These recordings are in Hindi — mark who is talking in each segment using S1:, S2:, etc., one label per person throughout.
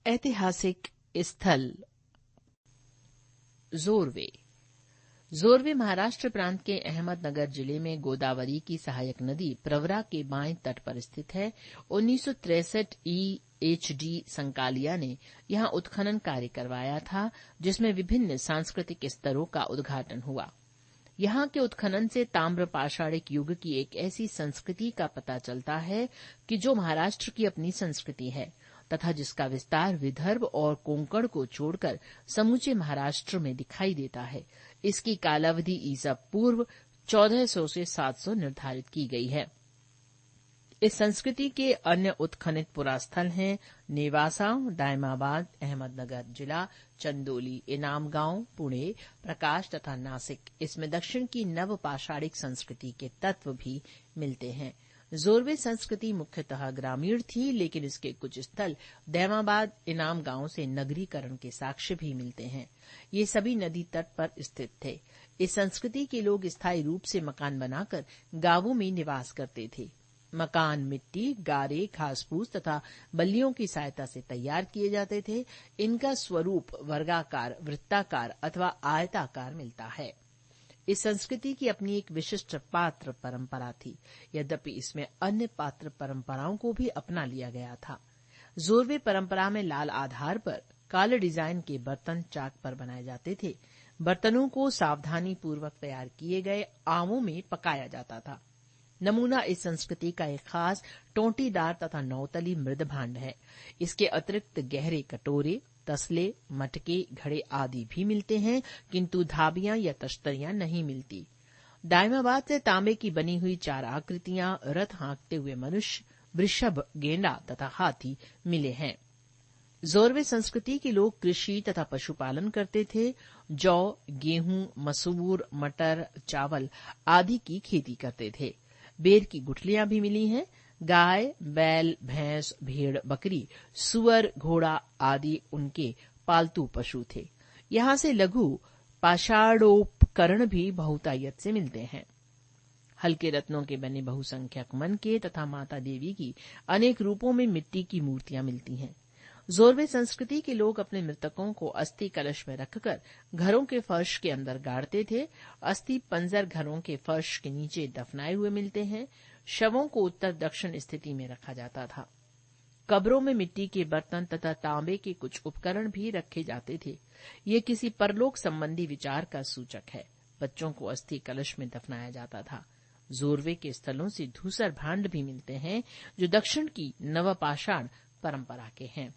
S1: ऐतिहासिक स्थल जोरवे। जोरवे महाराष्ट्र प्रांत के अहमदनगर जिले में गोदावरी की सहायक नदी प्रवरा के बाएं तट पर स्थित है। 1963 EHD संकालिया ने यहां उत्खनन कार्य करवाया था, जिसमें विभिन्न सांस्कृतिक स्तरों का उद्घाटन हुआ। यहां के उत्खनन से ताम्र पाषाणिक युग की एक ऐसी संस्कृति का पता चलता है कि जो महाराष्ट्र की अपनी संस्कृति है तथा जिसका विस्तार विदर्भ और कोंकण को छोड़कर समूचे महाराष्ट्र में दिखाई देता है। इसकी कालावधि ईसा पूर्व 1400 से 700 निर्धारित की गई है। इस संस्कृति के अन्य उत्खनित पुरास्थल हैं नेवासा, दायमाबाद, अहमदनगर जिला, चंदोली, इनामगांव, पुणे, प्रकाश तथा नासिक। इसमें दक्षिण की नव पाषाणिक संस्कृति के तत्व भी मिलते हैं। जोरवे संस्कृति मुख्यतः ग्रामीण थी, लेकिन इसके कुछ स्थल दैमाबाद, इनाम गांव से नगरीकरण के साक्ष्य भी मिलते हैं। ये सभी नदी तट पर स्थित थे। इस संस्कृति के लोग स्थायी रूप से मकान बनाकर गांवों में निवास करते थे। मकान मिट्टी, गारे, घास फूस तथा बल्लियों की सहायता से तैयार किए जाते थे। इनका स्वरूप वर्गाकार, वृत्ताकार अथवा आयताकार मिलता है। इस संस्कृति की अपनी एक विशिष्ट पात्र परंपरा थी, यद्यपि इसमें अन्य पात्र परंपराओं को भी अपना लिया गया था। जोरवे परंपरा में लाल आधार पर काले डिजाइन के बर्तन चाक पर बनाए जाते थे। बर्तनों को सावधानी पूर्वक तैयार किए गए आवों में पकाया जाता था। नमूना इस संस्कृति का एक खास टोंटीदार तथा नौतली मृद भांड है। इसके अतिरिक्त गहरे कटोरे, तसले, मटके, घड़े आदि भी मिलते हैं, किंतु धाबियां या तश्तरियां नहीं मिलती। दायमाबाद से तांबे की बनी हुई 4 आकृतियां, रथ हाँकते हुए मनुष्य, वृषभ, गेंडा तथा हाथी मिले हैं। जोरवे संस्कृति के लोग कृषि तथा पशुपालन करते थे। जौ, गेहूं, मसूर, मटर, चावल आदि की खेती करते थे। बेर की गुठलियां भी मिली हैं। गाय, बैल, भैंस, भेड़, बकरी, सुअर, घोड़ा आदि उनके पालतू पशु थे। यहां से लघु पाषाणोपकरण भी बहुतायत से मिलते हैं। हल्के रत्नों के बने बहुसंख्यक मनके तथा माता देवी की अनेक रूपों में मिट्टी की मूर्तियां मिलती हैं। जोरवे संस्कृति के लोग अपने मृतकों को अस्थि कलश में रखकर घरों के फर्श के अंदर गाड़ते थे। अस्थि पंजर घरों के फर्श के नीचे दफनाए हुए मिलते हैं। शवों को उत्तर दक्षिण स्थिति में रखा जाता था। कब्रों में मिट्टी के बर्तन तथा तांबे के कुछ उपकरण भी रखे जाते थे। ये किसी परलोक संबंधी विचार का सूचक है। बच्चों को अस्थि कलश में दफनाया जाता था। जोरवे के स्थलों से धूसर भांड भी मिलते हैं, जो दक्षिण की नवपाषाण परंपरा के हैं।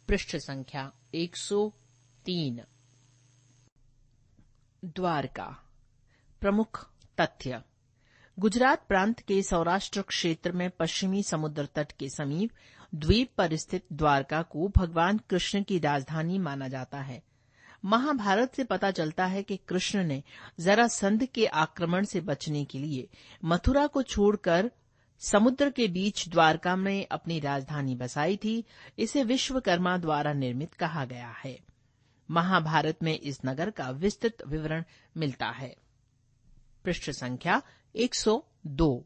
S1: पृष्ठ संख्या 103। द्वारका। प्रमुख तथ्य। गुजरात प्रांत के सौराष्ट्र क्षेत्र में पश्चिमी समुद्र तट के समीप द्वीप पर स्थित द्वारका को भगवान कृष्ण की राजधानी माना जाता है। महाभारत से पता चलता है कि कृष्ण ने जरासंध के आक्रमण से बचने के लिए मथुरा को छोड़कर समुद्र के बीच द्वारका में अपनी राजधानी बसाई थी। इसे विश्वकर्मा द्वारा निर्मित कहा गया है। महाभारत में इस नगर का विस्तृत विवरण मिलता है। पृष्ठ संख्या 102।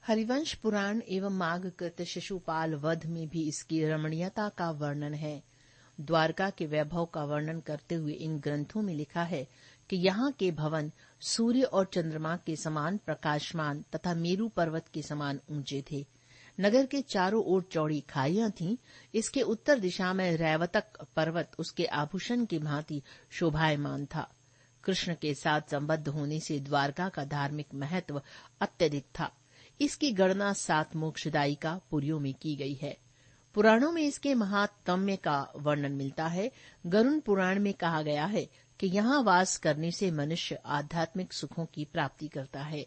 S1: हरिवंश पुराण एवं माघकृत शिशुपाल वध में भी इसकी रमणीयता का वर्णन है। द्वारका के वैभव का वर्णन करते हुए इन ग्रंथों में लिखा है कि यहाँ के भवन सूर्य और चंद्रमा के समान प्रकाशमान तथा मेरू पर्वत के समान ऊंचे थे। नगर के चारों ओर चौड़ी खाइयां थीं। इसके उत्तर दिशा में रैवतक पर्वत उसके आभूषण की भांति शोभायमान था। कृष्ण के साथ संबद्ध होने से द्वारका का धार्मिक महत्व अत्यधिक था। इसकी गणना 7 मोक्षदायिका पुरियों में की गई है। पुराणों में इसके महात्म्य का वर्णन मिलता है। गरुण पुराण में कहा गया है कि यहाँ वास करने से मनुष्य आध्यात्मिक सुखों की प्राप्ति करता है।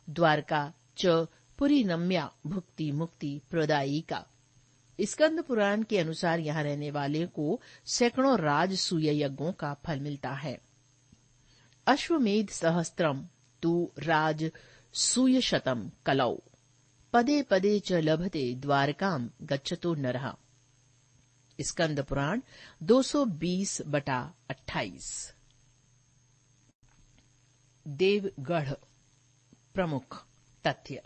S1: द्वारका च पुरी नम्या भुक्ति मुक्ति प्रदायिका। स्कंद पुराण के अनुसार यहाँ रहने वाले को सैकड़ों राजसूय यज्ञों का फल मिलता है। अश्वमेध सहस्त्रम तु राजसूय शतम कलौ पदे पदे च लभते द्वारकाम गच्छतो नरः। स्कंद पुराण 220/28। देवगढ़। प्रमुख तथ्य।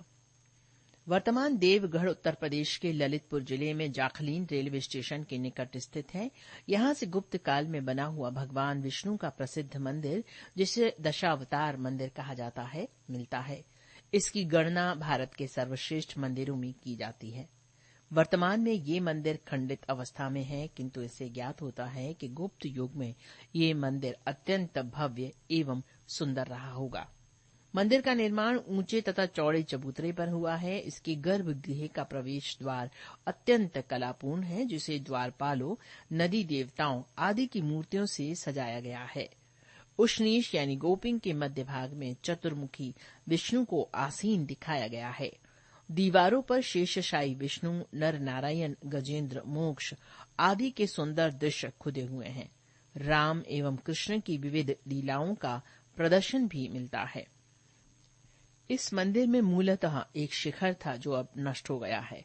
S1: वर्तमान देवगढ़ उत्तर प्रदेश के ललितपुर जिले में जाखलीन रेलवे स्टेशन के निकट स्थित है। यहां से गुप्त काल में बना हुआ भगवान विष्णु का प्रसिद्ध मंदिर, जिसे दशावतार मंदिर कहा जाता है, मिलता है। इसकी गणना भारत के सर्वश्रेष्ठ मंदिरों में की जाती है। वर्तमान में ये मंदिर खंडित अवस्था में है, किंतु इससे ज्ञात होता है कि गुप्त युग में ये मंदिर अत्यंत भव्य एवं सुंदर रहा होगा। मंदिर का निर्माण ऊंचे तथा चौड़े चबूतरे पर हुआ है। इसके गर्भगृह का प्रवेश द्वार अत्यंत कलापूर्ण है, जिसे द्वारपालों, नदी देवताओं आदि की मूर्तियों से सजाया गया है। उशनीश यानी गोपिंग के मध्य भाग में चतुर्मुखी विष्णु को आसीन दिखाया गया है। दीवारों पर शेषशायी विष्णु, नर नारायण, गजेंद्र, मोक्ष आदि के सुंदर दृश्य खुदे हुए हैं। राम एवं कृष्ण की विविध लीलाओं का प्रदर्शन भी मिलता है। इस मंदिर में मूलतः एक शिखर था, जो अब नष्ट हो गया है।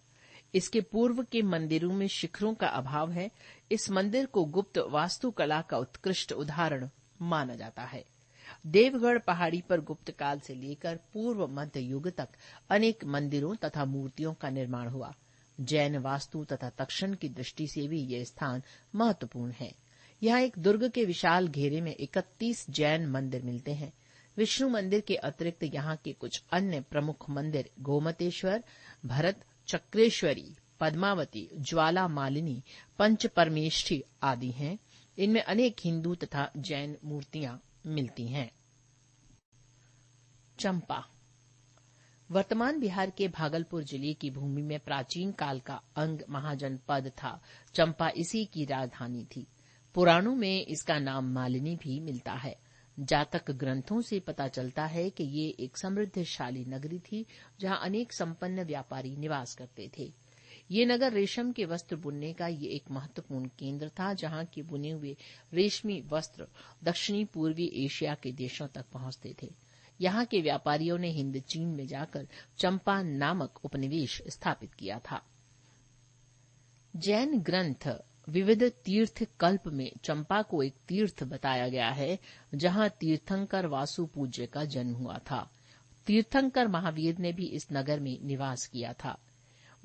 S1: इसके पूर्व के मंदिरों में शिखरों का अभाव है। इस मंदिर को गुप्त वास्तुकला का उत्कृष्ट उदाहरण माना जाता है। देवगढ़ पहाड़ी पर गुप्त काल से लेकर पूर्व मध्य युग तक अनेक मंदिरों तथा मूर्तियों का निर्माण हुआ। जैन वास्तु तथा तक्षण की दृष्टि से भी यह स्थान महत्वपूर्ण है। यहाँ एक दुर्ग के विशाल घेरे में 31 जैन मंदिर मिलते हैं। विष्णु मंदिर के अतिरिक्त यहाँ के कुछ अन्य प्रमुख मंदिर गोमतेश्वर, भरत, चक्रेश्वरी, पद्मावती, ज्वाला मालिनी, पंच परमेष्ठी आदि हैं। इनमें अनेक हिंदू तथा जैन मूर्तियां मिलती हैं। चंपा वर्तमान बिहार के भागलपुर जिले की भूमि में प्राचीन काल का अंग महाजनपद था। चंपा इसी की राजधानी थी। पुराणों में इसका नाम मालिनी भी मिलता है। जातक ग्रंथों से पता चलता है कि ये एक समृद्धशाली नगरी थी, जहां अनेक संपन्न व्यापारी निवास करते थे। ये नगर रेशम के वस्त्र बुनने का ये एक महत्वपूर्ण केंद्र था, जहां के बुने हुए रेशमी वस्त्र दक्षिणी पूर्वी एशिया के देशों तक पहुंचते थे। यहाँ के व्यापारियों ने हिंद चीन में जाकर चंपा नामक उपनिवेश स्थापित किया था। जैन ग्रंथ विविध तीर्थ कल्प में चंपा को एक तीर्थ बताया गया है, जहां तीर्थंकर वासु पूज्य का जन्म हुआ था। तीर्थंकर महावीर ने भी इस नगर में निवास किया था।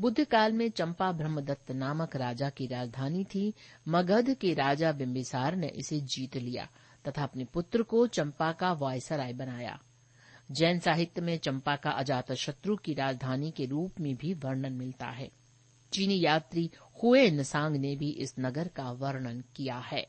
S1: बुद्ध काल में चंपा ब्रह्मदत्त नामक राजा की राजधानी थी। मगध के राजा बिंबिसार ने इसे जीत लिया तथा अपने पुत्र को चंपा का वायसराय बनाया। जैन साहित्य में चंपा का अजातशत्रु की राजधानी के रूप में भी वर्णन मिलता है। चीनी यात्री हुए नसांग ने भी इस नगर का वर्णन किया है।